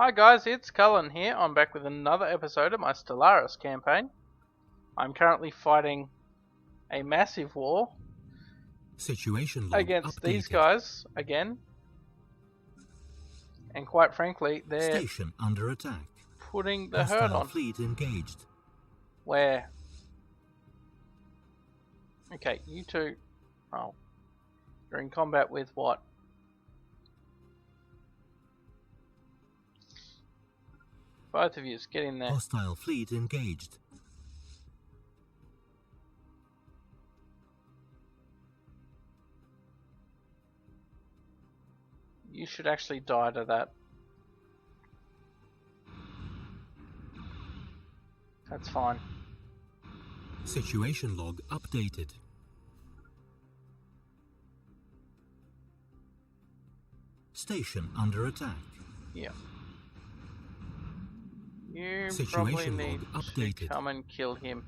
Hi guys, it's Cullyn here. I'm back with another episode of my Stellaris campaign. I'm currently fighting a massive war Situation log against updated. these guys again. And quite frankly, they're Station under attack. putting the hurt Hostile on. fleet engaged. Where? Okay, you two. Oh. You're in combat with what? Both of you, get in there. Hostile fleet engaged. You should actually die to that. That's fine. Situation log updated. Station under attack. Yeah. You Situation probably log need updated. to come and kill him.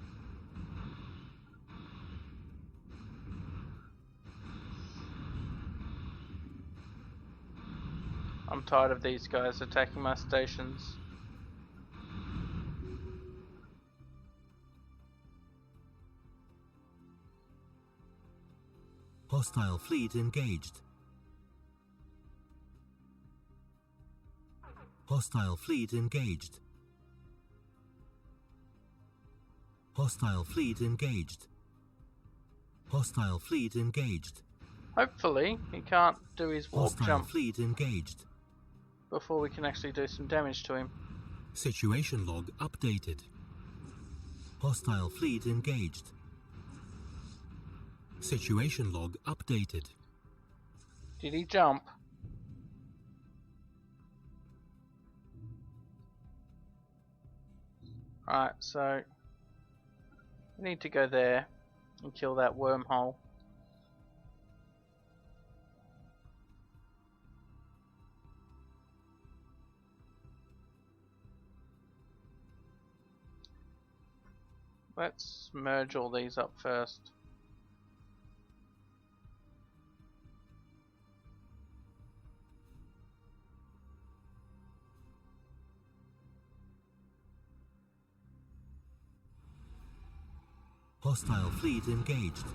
I'm tired of these guys attacking my stations. Hostile fleet engaged. Hostile fleet engaged. Hostile fleet engaged. Hostile fleet engaged. Hopefully, he can't do his warp Hostile jump fleet engaged. before we can actually do some damage to him. Situation log updated. Hostile fleet engaged. Situation log updated. Did he jump? Alright, so we need to go there and kill that wormhole. Let's merge all these up first. Hostile fleet engaged.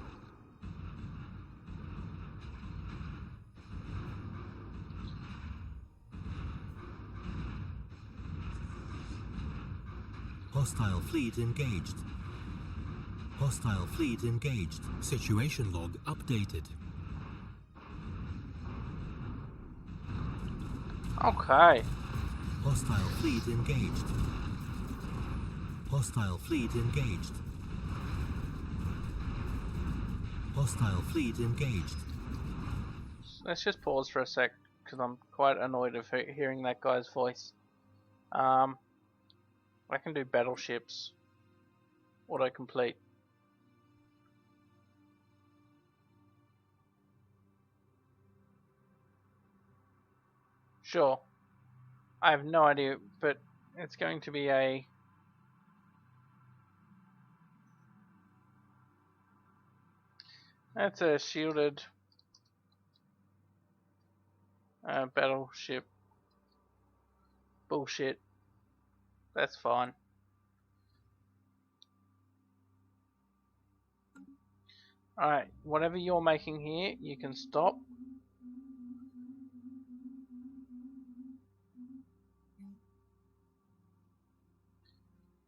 Hostile fleet engaged. Hostile fleet engaged. Situation log updated. Okay. Hostile fleet engaged. Hostile fleet engaged. Hostile fleet engaged. Let's just pause for a sec because I'm quite annoyed of hearing that guy's voice. I can do battleships. Autocomplete. Sure. I have no idea, but it's going to be a... That's a shielded battleship. Bullshit. That's fine. Alright, whatever you're making here, you can stop.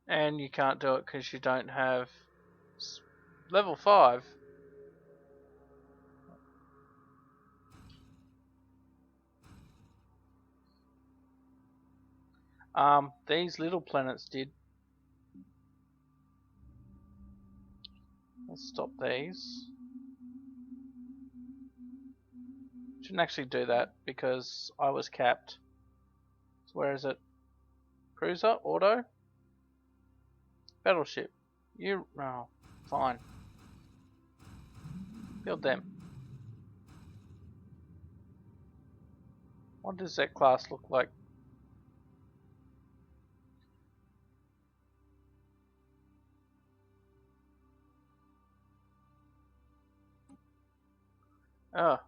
And you can't do it because you don't have level 5. These little planets did. Let's stop these. Shouldn't actually do that because I was capped. So where is it? Cruiser? Auto? Battleship. You... Oh, fine. Build them. What does that class look like? Oh.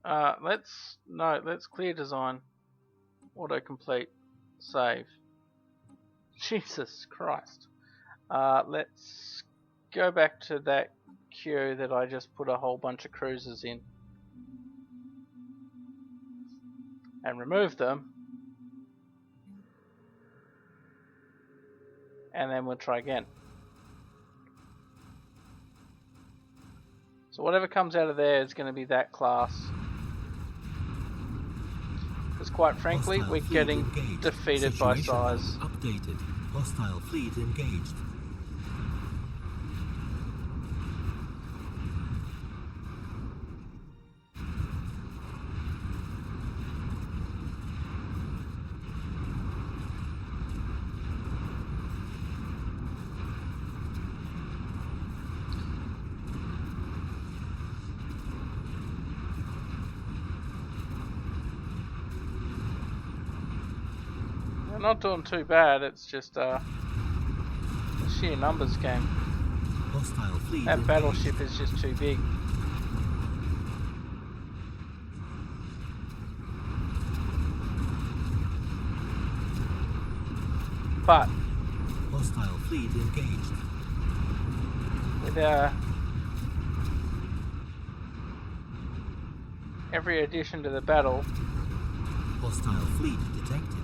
Let's clear design, autocomplete, save. Jesus Christ. Let's go back to that queue that I just put a whole bunch of cruisers in and remove them, and then we'll try again. So whatever comes out of there is going to be that class. Because quite frankly, we're getting defeated by size. Updated. Hostile fleet engaged. We're not doing too bad, it's just a sheer numbers game. Hostile fleet That engaged. battleship is just too big. But Hostile fleet engaged. with every addition to the battle, Hostile fleet detected.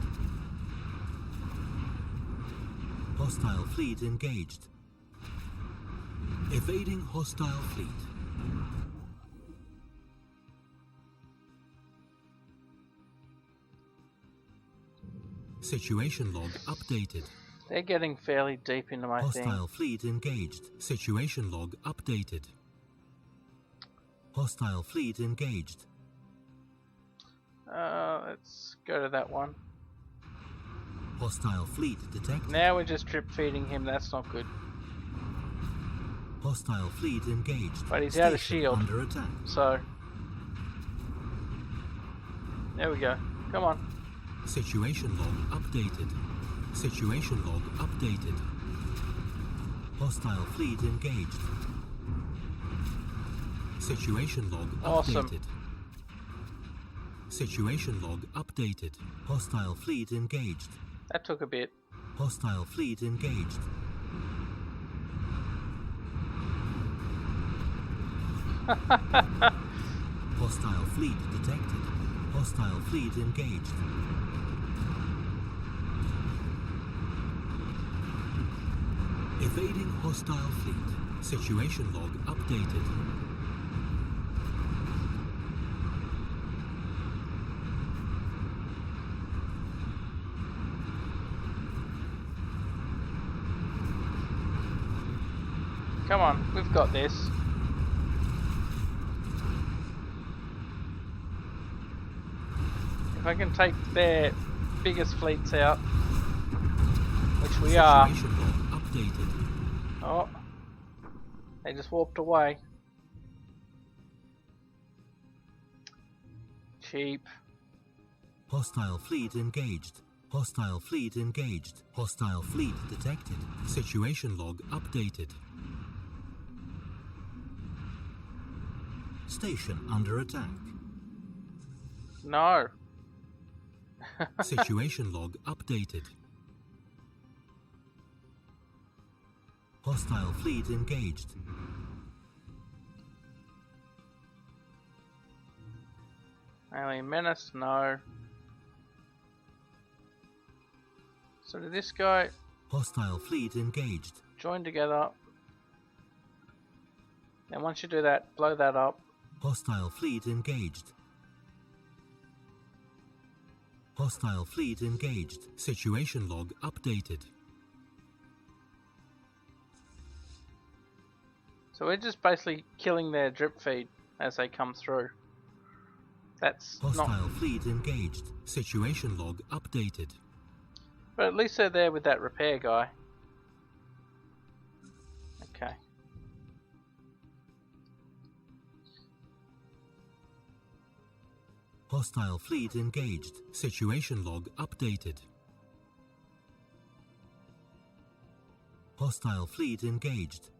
Hostile fleet engaged. Evading hostile fleet. Situation log updated. they're getting fairly deep into my thing. Hostile fleet engaged. Situation log updated. Hostile fleet engaged. Let's go to that one. Hostile fleet detected. Now we're just drip feeding him, that's not good. Hostile fleet engaged. But he's out of Station shield. under attack. So, there we go. Come on. Situation log updated. Situation log updated. Hostile fleet engaged. Situation log Awesome. updated. Situation log updated. Hostile fleet engaged. That took a bit. Hostile fleet engaged. Hostile fleet detected. Hostile fleet engaged. Evading hostile fleet. Situation log updated. Come on, we've got this. If I can take their biggest fleets out, which we are. Situation log updated. Oh, they just warped away. Cheap. Hostile fleet engaged. Hostile fleet engaged. Hostile fleet detected. Situation log updated. Station under attack. No. Situation log updated. Hostile fleet engaged. Alien menace, no. So did this guy Hostile fleet engaged. join together? And once you do that, blow that up. Hostile fleet engaged. Hostile fleet engaged. Situation log updated. So we're just basically killing their drip feed as they come through. That's Hostile not... fleet engaged. Situation log updated. But at least they're there with that repair guy. Okay. Hostile fleet engaged. Situation log updated. Hostile fleet engaged.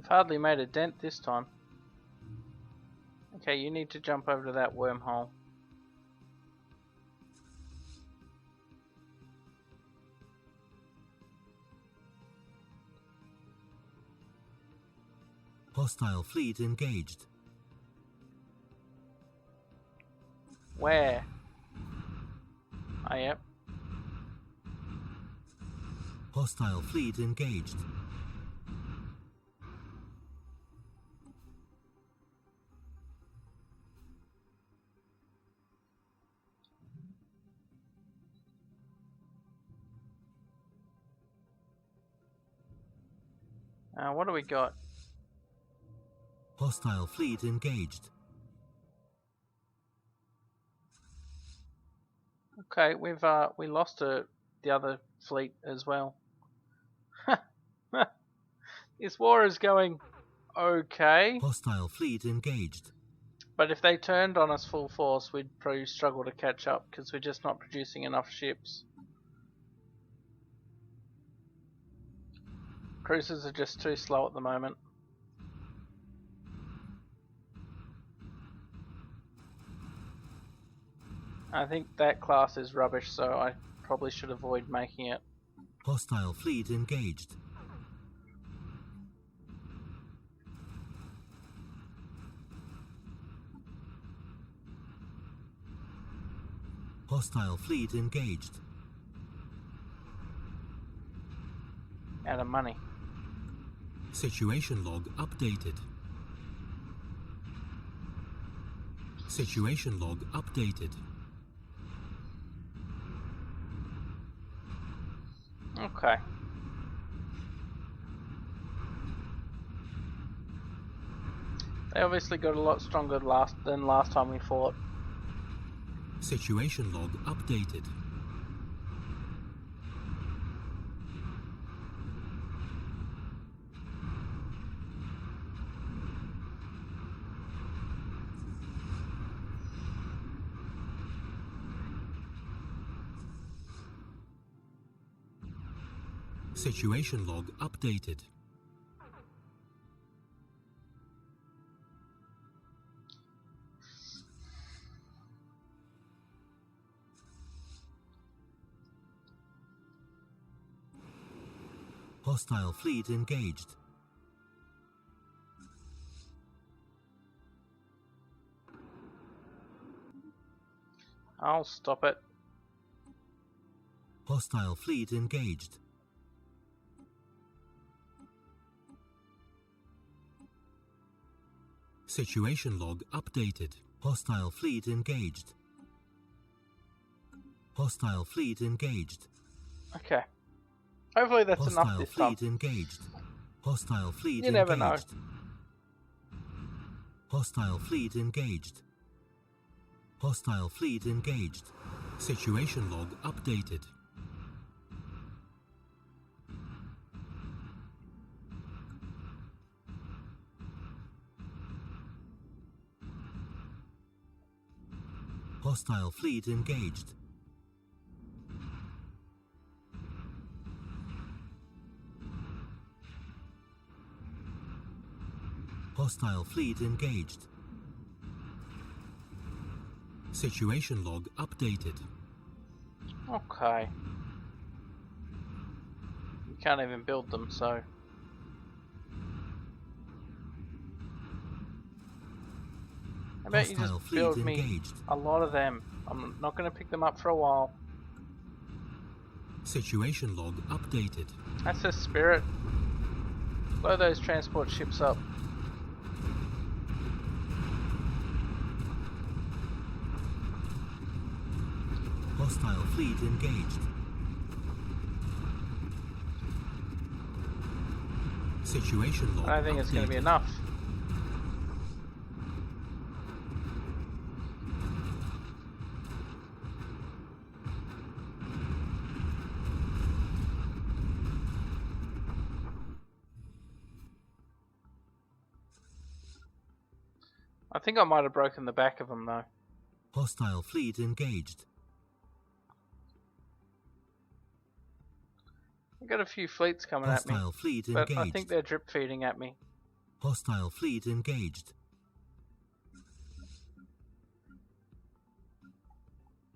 hardly made a dent this time. Okay, you need to jump over to that wormhole. Hostile fleet engaged. Where? Oh, yep. Hostile fleet engaged. What do we got? Hostile fleet engaged. Okay, we lost the other fleet as well. This war is going okay. Hostile fleet engaged. But if they turned on us full force, we'd probably struggle to catch up because we're just not producing enough ships. Cruisers are just too slow at the moment. I think that class is rubbish, so I probably should avoid making it. Hostile fleet engaged. Hostile fleet engaged. Out of money. Situation log updated. Situation log updated. Okay. They obviously got a lot stronger than last time we fought. Situation log updated. Situation log updated. Hostile fleet engaged. I'll stop it. Hostile fleet engaged. Situation log updated. Hostile fleet engaged. Hostile fleet engaged. Okay. Hopefully that's enough this time. Hostile fleet engaged. Hostile fleet engaged. You never know. Hostile fleet engaged. Hostile fleet engaged. Situation log updated. Hostile fleet engaged. Hostile fleet engaged. Situation log updated. Okay. You can't even build them, so... How about you just build me a lot of them? I'm not going to pick them up for a while. Situation log updated. That's a spirit. Blow those transport ships up. Hostile fleet engaged. Situation log I don't think it's going to be enough. I think I might have broken the back of them though. Hostile fleet engaged. I've got a few fleets coming at me, Hostile fleet but engaged. I think they're drip feeding at me. Hostile fleet engaged.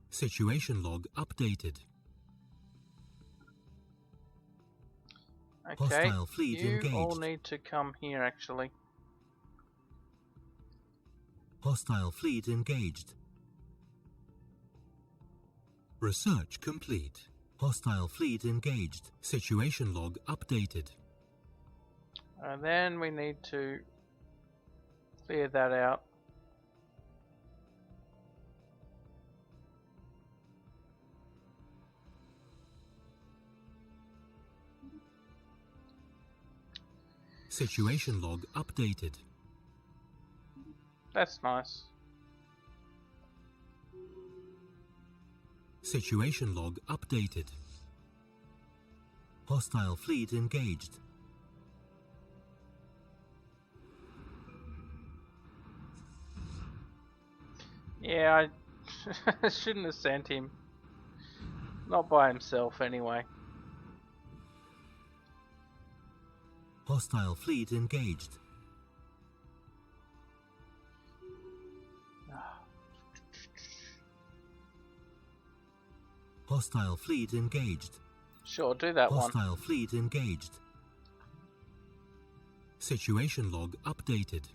Situation log updated. Okay, Hostile fleet you engaged. all need to come here actually. Hostile fleet engaged. Research complete. Hostile fleet engaged. Situation log updated. And then we need to clear that out. Situation log updated. That's nice. Situation log updated. Hostile fleet engaged. Yeah, I shouldn't have sent him. Not by himself anyway. Hostile fleet engaged. Hostile fleet engaged. Sure, do that one. Hostile fleet engaged. Situation log updated.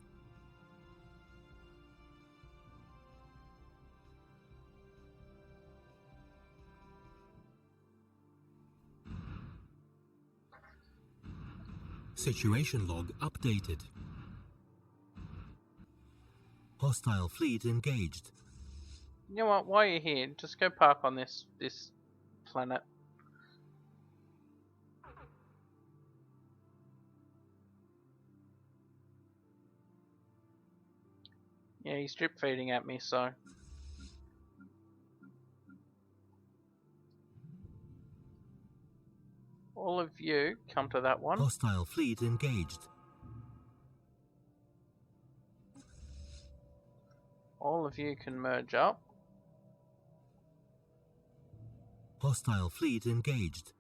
Situation log updated. Hostile fleet engaged. You know what, while you're here, just go park on this planet. Yeah, he's drip feeding at me, so. All of you come to that one. Hostile fleet engaged. All of you can merge up. Hostile fleet engaged.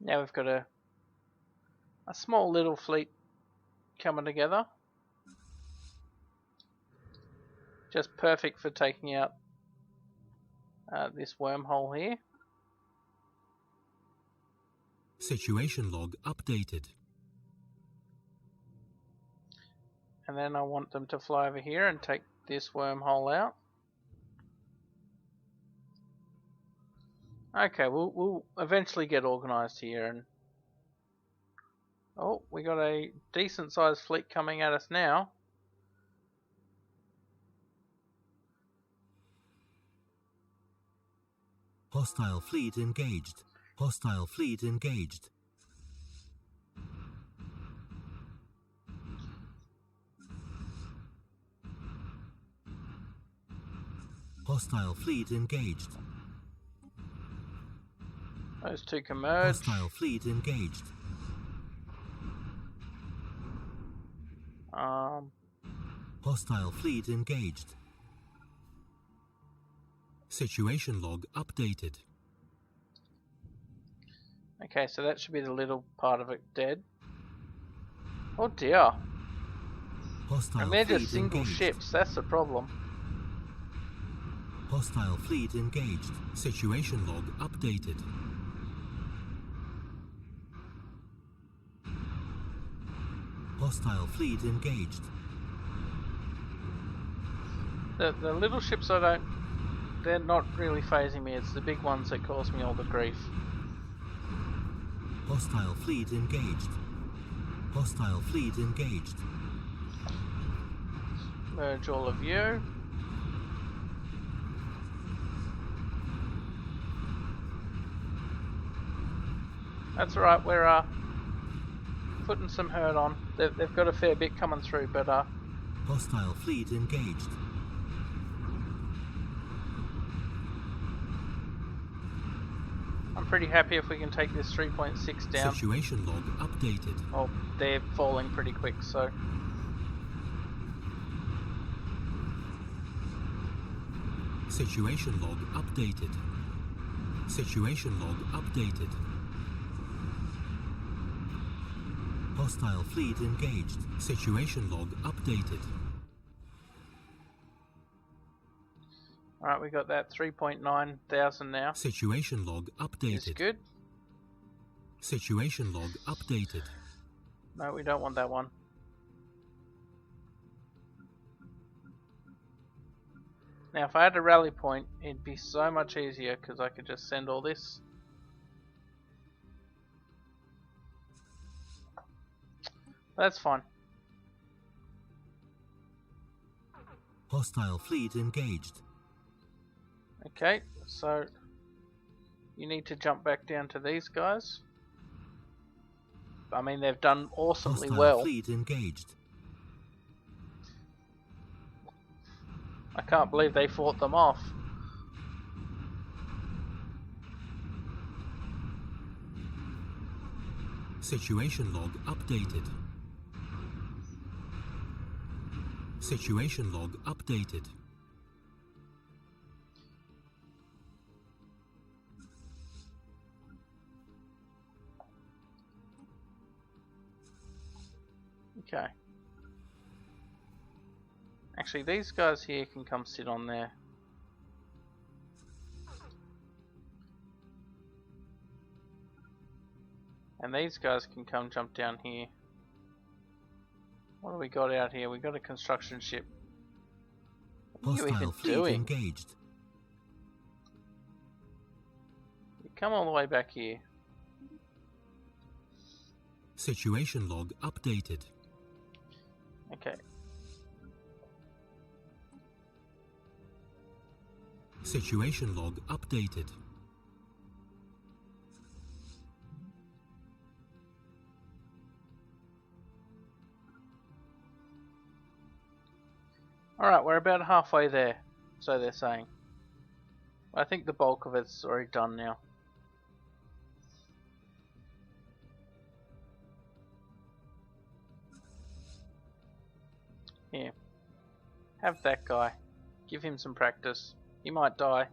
Now we've got a small little fleet coming together. Just perfect for taking out this wormhole here. Situation log updated. And then I want them to fly over here and take this wormhole out. Okay, we'll eventually get organised here, and oh, we got a decent sized fleet coming at us now. Hostile fleet engaged. Hostile fleet engaged. Hostile fleet engaged. Those two can merge. Hostile fleet engaged. Hostile fleet engaged. Situation log updated. Okay, so that should be the little part of it dead. Oh dear. Hostile And they're fleet just single engaged. ships, that's the problem. Hostile fleet engaged. Situation log updated. Hostile fleet engaged. The little ships they're not really phasing me, it's the big ones that cause me all the grief. Hostile fleet engaged. Hostile fleet engaged. Merge all of you. That's alright, we're putting some hurt on. They've got a fair bit coming through, but Hostile fleet engaged. I'm pretty happy if we can take this 3.6 down. Situation log updated. Oh, they're falling pretty quick, so. Situation log updated. Situation log updated. Hostile fleet engaged. Situation log updated. Alright, we got that 3.9 thousand now. Situation log updated. Is good. Situation log updated. No, we don't want that one. Now, if I had a rally point, it'd be so much easier because I could just send all this. That's fine. Hostile fleet engaged. Okay, so you need to jump back down to these guys. I mean, they've done awesomely Hostile well. fleet engaged. I can't believe they fought them off. Situation log updated. Situation log updated. Okay. Actually, these guys here can come sit on there. And these guys can come jump down here. What do we got out here? We got a construction ship. What are you Hostile even fleet doing? engaged. You come all the way back here. Situation log updated. Okay. Situation log updated. Alright, we're about halfway there, so they're saying. I think the bulk of it's already done now. Here. Have that guy. Give him some practice. He might die.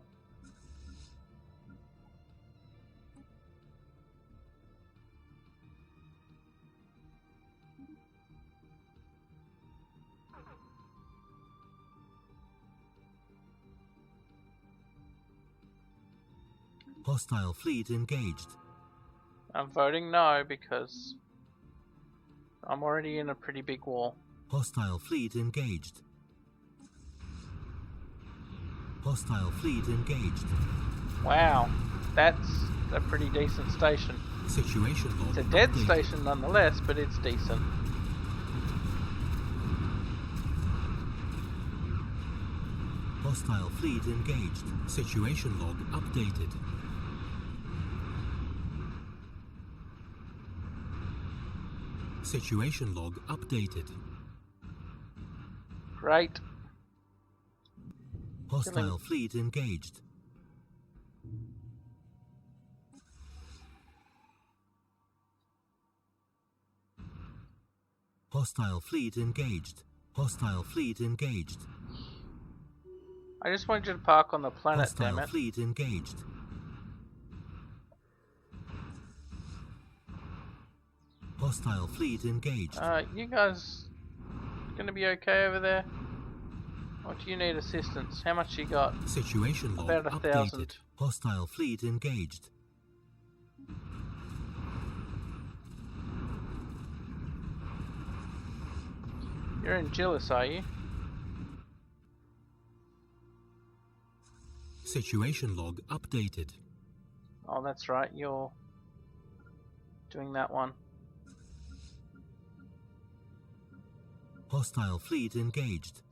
Hostile fleet engaged. I'm voting no because I'm already in a pretty big war. Hostile fleet engaged. Hostile fleet engaged. Wow, that's a pretty decent station. Situation log It's a dead updated. station nonetheless, but it's decent. Hostile fleet engaged. Situation log updated. Situation log updated. Great. Hostile fleet engaged. Hostile fleet engaged. Hostile fleet engaged. I just want you to park on the planet, Hostile damn it. fleet engaged. Hostile fleet engaged. You guys gonna be okay over there? Or do you need assistance? How much you got? Situation log About updated. 1,000. Hostile fleet engaged. You're in Gillis, are you? Situation log updated. Oh, that's right, you're doing that one. Hostile fleet engaged.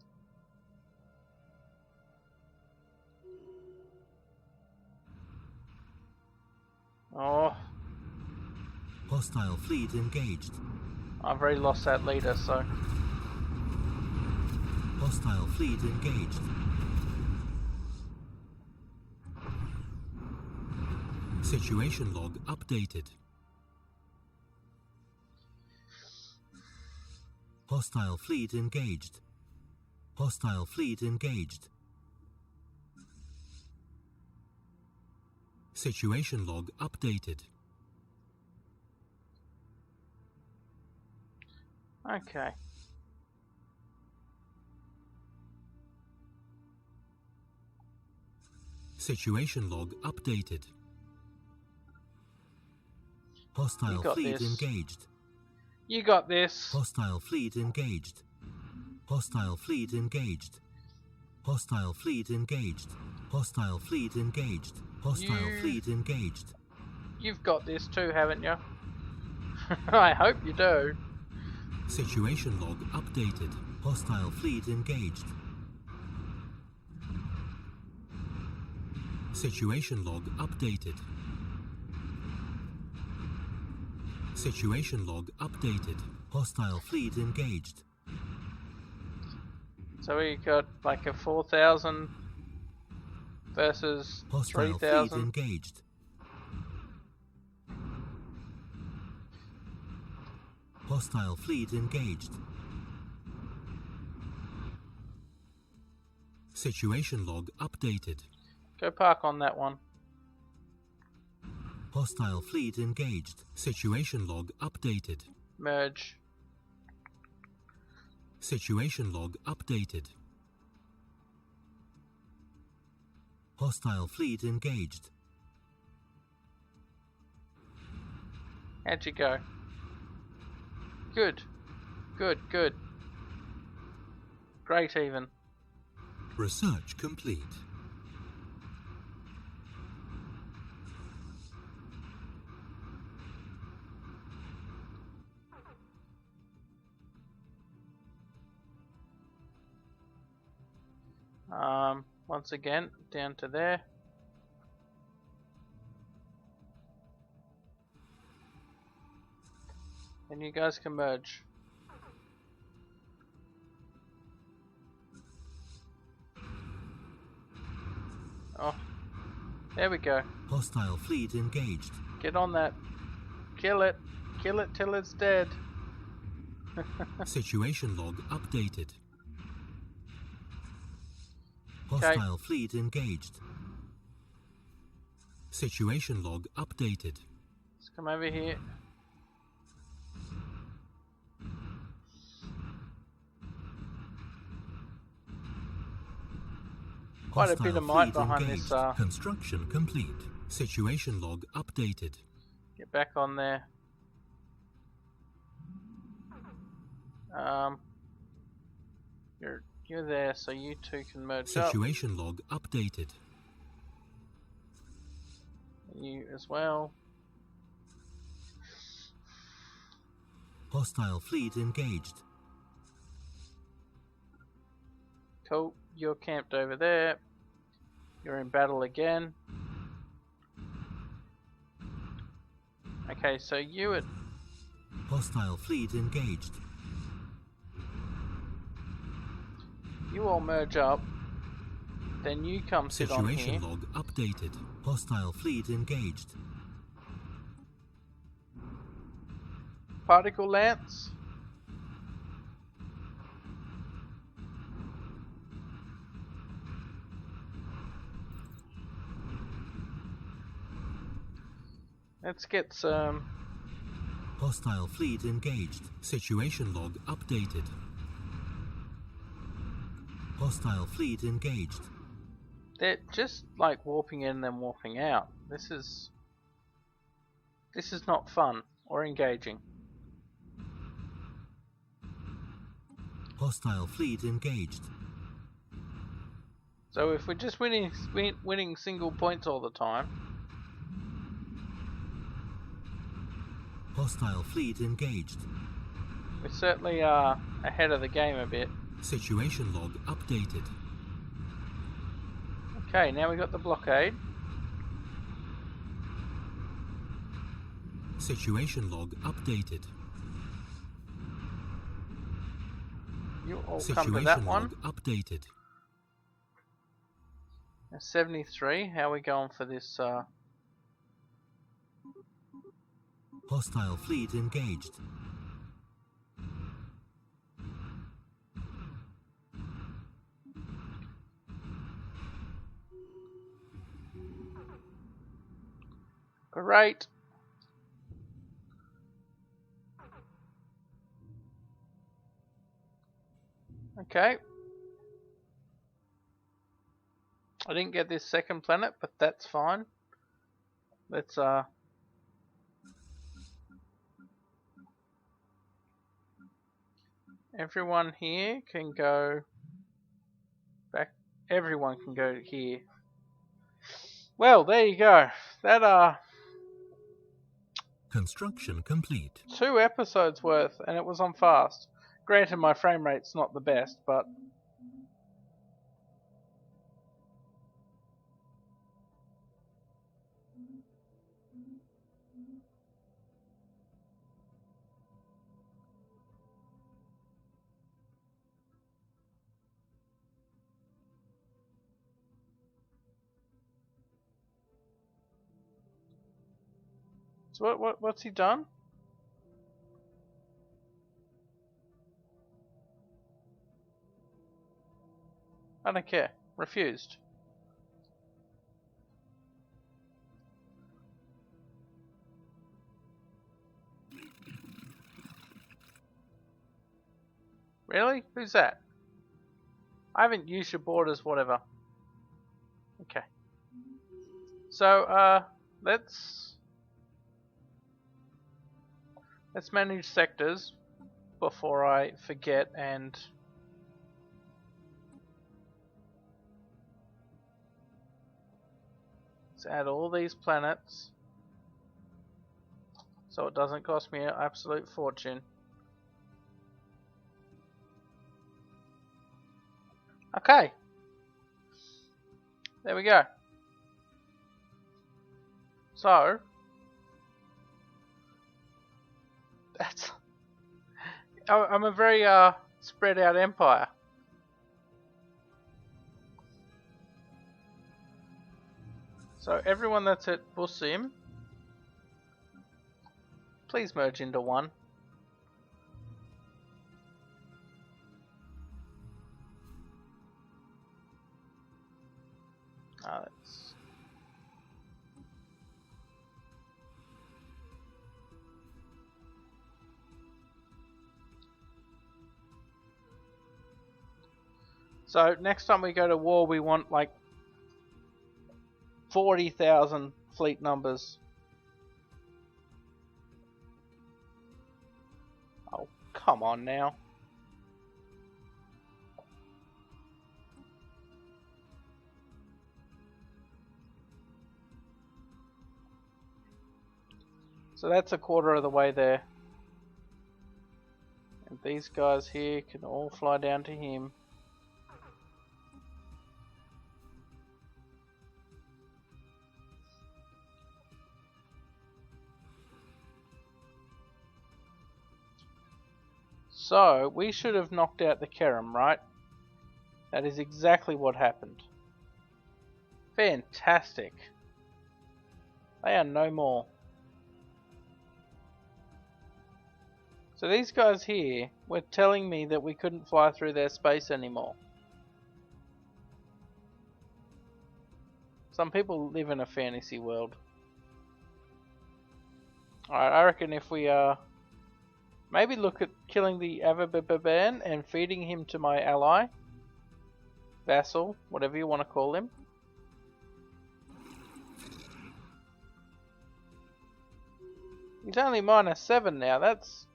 Oh, Hostile fleet engaged. I've already lost that leader, so... Hostile fleet engaged. Situation log updated. Hostile fleet engaged. Hostile fleet engaged. Situation log updated. Okay. Situation log updated. You Hostile got fleet this. engaged. You got this. Hostile fleet engaged. Hostile fleet engaged. Hostile fleet engaged. Hostile fleet engaged. Hostile fleet engaged. You've got this too, haven't you? I hope you do. Situation log updated. Hostile fleet engaged. Situation log updated. Situation log updated. Hostile fleet engaged. So we got like a 4,000 versus Hostile 3,000. fleet engaged. Hostile fleet engaged. Situation log updated. Go park on that one. Hostile fleet engaged. Situation log updated. Merge. Situation log updated. Hostile fleet engaged. How'd you go? Good. Good, good. Great even. Research complete. Once again, down to there. And you guys can merge. Oh, there we go. Hostile fleet engaged. Get on that. Kill it. Kill it till it's dead. Situation log updated. Hostile fleet engaged. Situation log updated. Let's come over here. Quite a bit of might behind this. Construction complete. Situation log updated. Get back on there. You're there, so you two can merge up. Situation log updated. You as well. Hostile fleet engaged. Cool. You're camped over there. You're in battle again. Okay, so you at Hostile fleet engaged. you all merge up. Then you come sit on here. Situation log updated. Hostile fleet engaged. Particle lance. Let's get some. Hostile fleet engaged. Situation log updated. Hostile fleet engaged. They're just like warping in and then warping out. This is not fun or engaging. Hostile fleet engaged. So if we're just winning single points all the time. Hostile fleet engaged. We certainly are ahead of the game a bit. Situation log updated. Okay, now we got the blockade. Situation log updated. You all Situation come to that one. log updated. Now 73. How are we going for this? Hostile fleet engaged. Great. Okay. I didn't get this second planet, but that's fine. Let's everyone here can go back. Everyone can go here. Well, there you go. That Construction complete. 2 episodes worth, and it was on fast. Granted, my frame rate's not the best, but so what's he done? I don't care. Refused. Really? Who's that? I haven't used your borders, whatever. Okay. So, let's manage sectors before I forget and let's add all these planets so it doesn't cost me an absolute fortune. Okay. There we go. So that's I'm a very spread out empire. So everyone that's at Busim, please merge into one. So next time we go to war, we want like 40,000 fleet numbers. Oh, come on now. So that's a quarter of the way there. And these guys here can all fly down to him. So, we should have knocked out the Kerem, right? That is exactly what happened. Fantastic. They are no more. So these guys here were telling me that we couldn't fly through their space anymore. Some people live in a fantasy world. Alright, I reckon if we maybe look at killing the Avababan and feeding him to my ally, vassal, whatever you want to call him. He's only -7 now. That's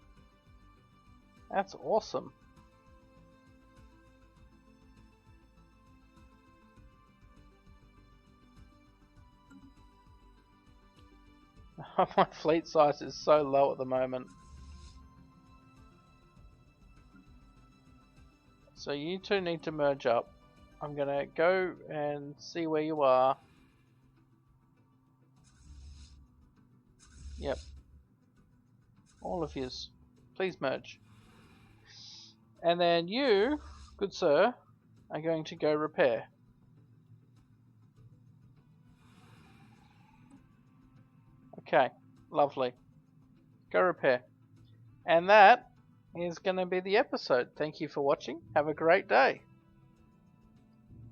awesome. My fleet size is so low at the moment. So you two need to merge up. I'm gonna go and see where you are. Yep. All of yous. Please merge. And then you, good sir, are going to go repair. Okay, lovely. Go repair. And that is going to be the episode. Thank you for watching. Have a great day.